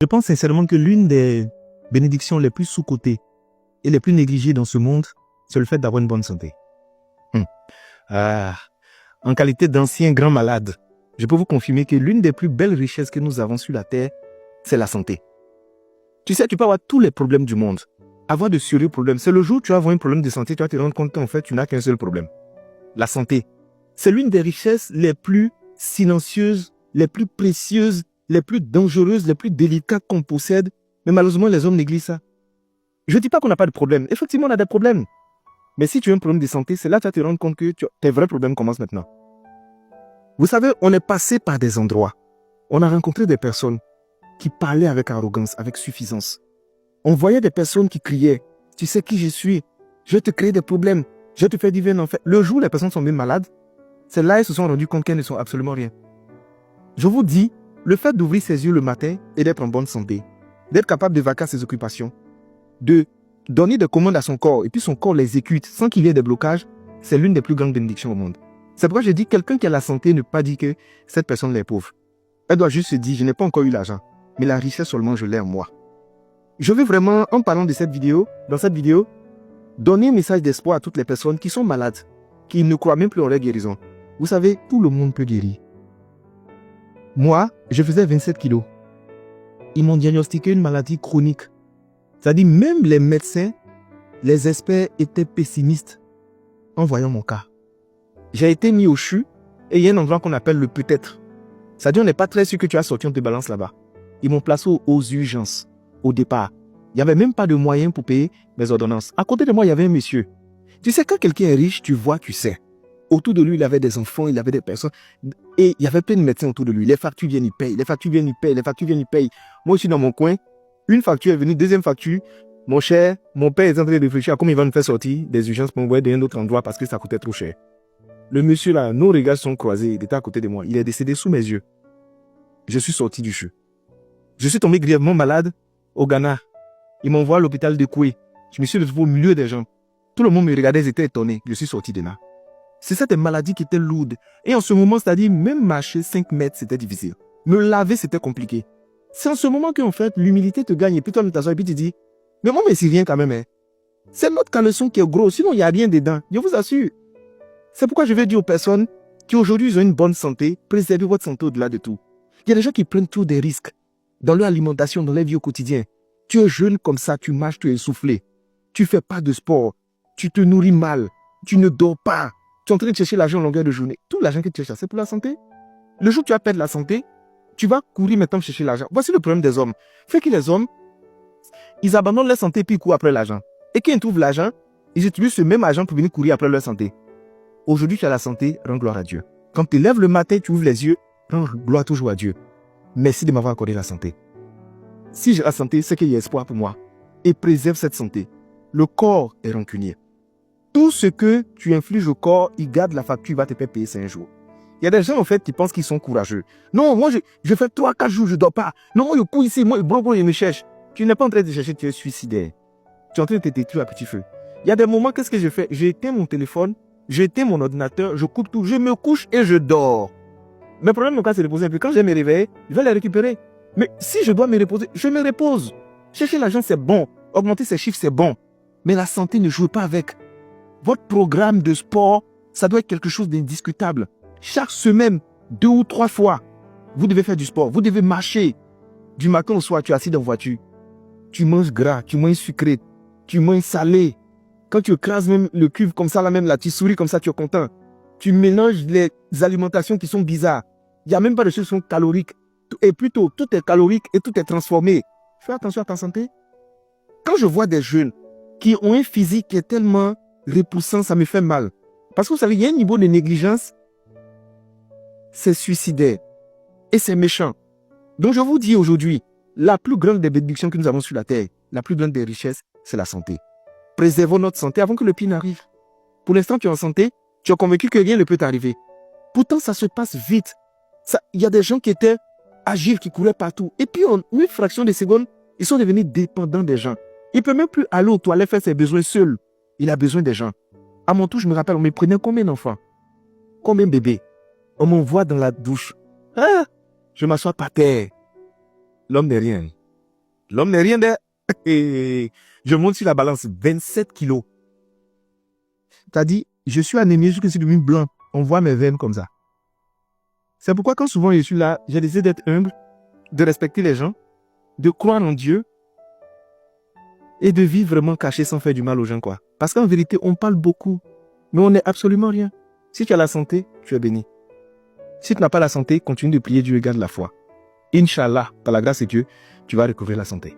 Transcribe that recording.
Je pense sincèrement que l'une des bénédictions les plus sous-cotées et les plus négligées dans ce monde, c'est le fait d'avoir une bonne santé. En qualité d'ancien grand malade, je peux vous confirmer que l'une des plus belles richesses que nous avons sur la terre, c'est la santé. Tu sais, tu peux avoir tous les problèmes du monde, avoir de sérieux problèmes. C'est le jour où tu vas avoir un problème de santé, tu vas te rendre compte qu'en fait, tu n'as qu'un seul problème. La santé. C'est l'une des richesses les plus silencieuses, les plus précieuses, les plus dangereuses, les plus délicates qu'on possède. Mais malheureusement, les hommes négligent ça. Je ne dis pas qu'on n'a pas de problème. Effectivement, on a des problèmes. Mais si tu as un problème de santé, c'est là que tu vas te rendre compte que tes vrais problèmes commencent maintenant. Vous savez, on est passé par des endroits. On a rencontré des personnes qui parlaient avec arrogance, avec suffisance. On voyait des personnes qui criaient « Tu sais qui je suis? Je vais te créer des problèmes. Je vais te faire vivre un enfer. » Le jour où les personnes sont bien malades, c'est là qu'elles se sont rendues compte qu'elles ne sont absolument rien. Je vous dis, le fait d'ouvrir ses yeux le matin et d'être en bonne santé, d'être capable de vaquer à ses occupations, de donner des commandes à son corps et puis son corps l'exécute sans qu'il y ait des blocages, c'est l'une des plus grandes bénédictions au monde. C'est pourquoi je dis quelqu'un qui a la santé ne peut pas dire que cette personne est pauvre. Elle doit juste se dire, je n'ai pas encore eu l'argent, mais la richesse seulement je l'ai en moi. Je veux vraiment, en parlant de cette vidéo, dans cette vidéo, donner un message d'espoir à toutes les personnes qui sont malades, qui ne croient même plus en leur guérison. Vous savez, tout le monde peut guérir. Moi, je faisais 27 kilos. Ils m'ont diagnostiqué une maladie chronique. C'est-à-dire, même les médecins, les experts étaient pessimistes en voyant mon cas. J'ai été mis au CHU et il y a un endroit qu'on appelle le peut-être. C'est-à-dire, on n'est pas très sûr que tu as sorti, on te balance là-bas. Ils m'ont placé aux urgences, au départ. Il n'y avait même pas de moyens pour payer mes ordonnances. À côté de moi, il y avait un monsieur. Tu sais, quand quelqu'un est riche, tu vois, tu sais. Autour de lui, il avait des enfants, il avait des personnes. Et il y avait plein de médecins autour de lui. Les factures viennent, ils payent. Les factures viennent, ils payent. Les factures viennent, ils payent. Moi, je suis dans mon coin. Une facture est venue, deuxième facture. Mon cher, mon père est en train de réfléchir à comment il va nous faire sortir des urgences pour m'envoyer dans un autre endroit parce que ça coûtait trop cher. Le monsieur là, nos regards sont croisés. Il était à côté de moi. Il est décédé sous mes yeux. Je suis sorti du CHU. Je suis tombé grièvement malade au Ghana. Ils m'envoient à l'hôpital de Koué. Je me suis retrouvé au milieu des gens. Tout le monde me regardait, ils étaient étonnés. Je suis sorti de là. C'est ça des maladies qui étaient lourdes. Et en ce moment, c'est-à-dire, même marcher 5 mètres, c'était difficile. Me laver, c'était compliqué. C'est en ce moment qu'en fait, l'humilité te gagne. Et puis toi, tu t'assois et puis tu dis, mais moi, mais c'est rien quand même. Hein. C'est notre caleçon qui est gros. Sinon, il n'y a rien dedans. Je vous assure. C'est pourquoi je vais dire aux personnes qui aujourd'hui ont une bonne santé, préservez votre santé au-delà de tout. Il y a des gens qui prennent toujours des risques dans leur alimentation, dans leur vie au quotidien. Tu es jeune comme ça, tu marches, tu es essoufflé. Tu ne fais pas de sport. Tu te nourris mal. Tu ne dors pas. Tu es en train de chercher l'argent en longueur de journée. Tout l'argent que tu cherches, c'est pour la santé. Le jour où tu vas perdre la santé, tu vas courir maintenant chercher l'argent. Voici le problème des hommes. Fait que les hommes, ils abandonnent leur santé puis ils courent après l'argent. Et quand ils trouvent l'argent, ils utilisent ce même argent pour venir courir après leur santé. Aujourd'hui, tu as la santé, rends gloire à Dieu. Quand tu te lèves le matin, tu ouvres les yeux, rends gloire toujours à Dieu. Merci de m'avoir accordé la santé. Si j'ai la santé, c'est qu'il y a espoir pour moi. Et préserve cette santé. Le corps est rancunier. Tout ce que tu infliges au corps, il garde la facture, il va te faire payer 5 jours. Il y a des gens, en fait, qui pensent qu'ils sont courageux. Non, moi, je fais 3-4 jours, je ne dors pas. Non, moi, je cours ici, moi, il me cherche. Tu n'es pas en train de chercher, tu es suicidaire. Tu es en train de te détruire à petit feu. Il y a des moments, qu'est-ce que je fais? J'éteins mon téléphone, j'éteins mon ordinateur, je coupe tout, je me couche et je dors. Mes problèmes, c'est de reposer un peu. Quand je vais me réveiller, je vais les récupérer. Mais si je dois me reposer, je me repose. Chercher l'argent, c'est bon. Augmenter ses chiffres, c'est bon. Mais la santé, ne joue pas avec. Votre programme de sport, ça doit être quelque chose d'indiscutable. Chaque semaine, 2 ou 3 fois, vous devez faire du sport. Vous devez marcher. Du matin au soir, tu es assis dans la voiture. Tu manges gras, tu manges sucré, tu manges salé. Quand tu écrases même le cuve comme ça, là même, là, tu souris comme ça, tu es content. Tu mélanges les alimentations qui sont bizarres. Il n'y a même pas de choses qui sont caloriques. Et plutôt, tout est calorique et tout est transformé. Fais attention à ta santé. Quand je vois des jeunes qui ont un physique qui est tellement repoussant, ça me fait mal. Parce que vous savez, il y a un niveau de négligence, c'est suicidaire. Et c'est méchant. Donc je vous dis aujourd'hui, la plus grande des bénédictions que nous avons sur la terre, la plus grande des richesses, c'est la santé. Préservons notre santé avant que le pire n'arrive. Pour l'instant, tu es en santé, tu es convaincu que rien ne peut t'arriver. Pourtant, ça se passe vite. Il y a des gens qui étaient agiles, qui couraient partout. Et puis, en une fraction de seconde, ils sont devenus dépendants des gens. Il ne peut même plus aller aux toilettes faire ses besoins seul. Il a besoin des gens. À mon tour, je me rappelle, on me prenait combien d'enfants? Combien de bébés? On m'envoie dans la douche. Ah, je m'assois par terre. L'homme n'est rien. L'homme n'est rien d'air. Et je monte sur la balance 27 kilos. T'as dit, je suis anémié, je suis devenu blanc. On voit mes veines comme ça. C'est pourquoi quand souvent je suis là, j'ai décidé d'être humble, de respecter les gens, de croire en Dieu et de vivre vraiment caché sans faire du mal aux gens, quoi. Parce qu'en vérité, on parle beaucoup, mais on n'est absolument rien. Si tu as la santé, tu es béni. Si tu n'as pas la santé, continue de prier Dieu et garde la foi. Inch'Allah, par la grâce de Dieu, tu vas recouvrir la santé.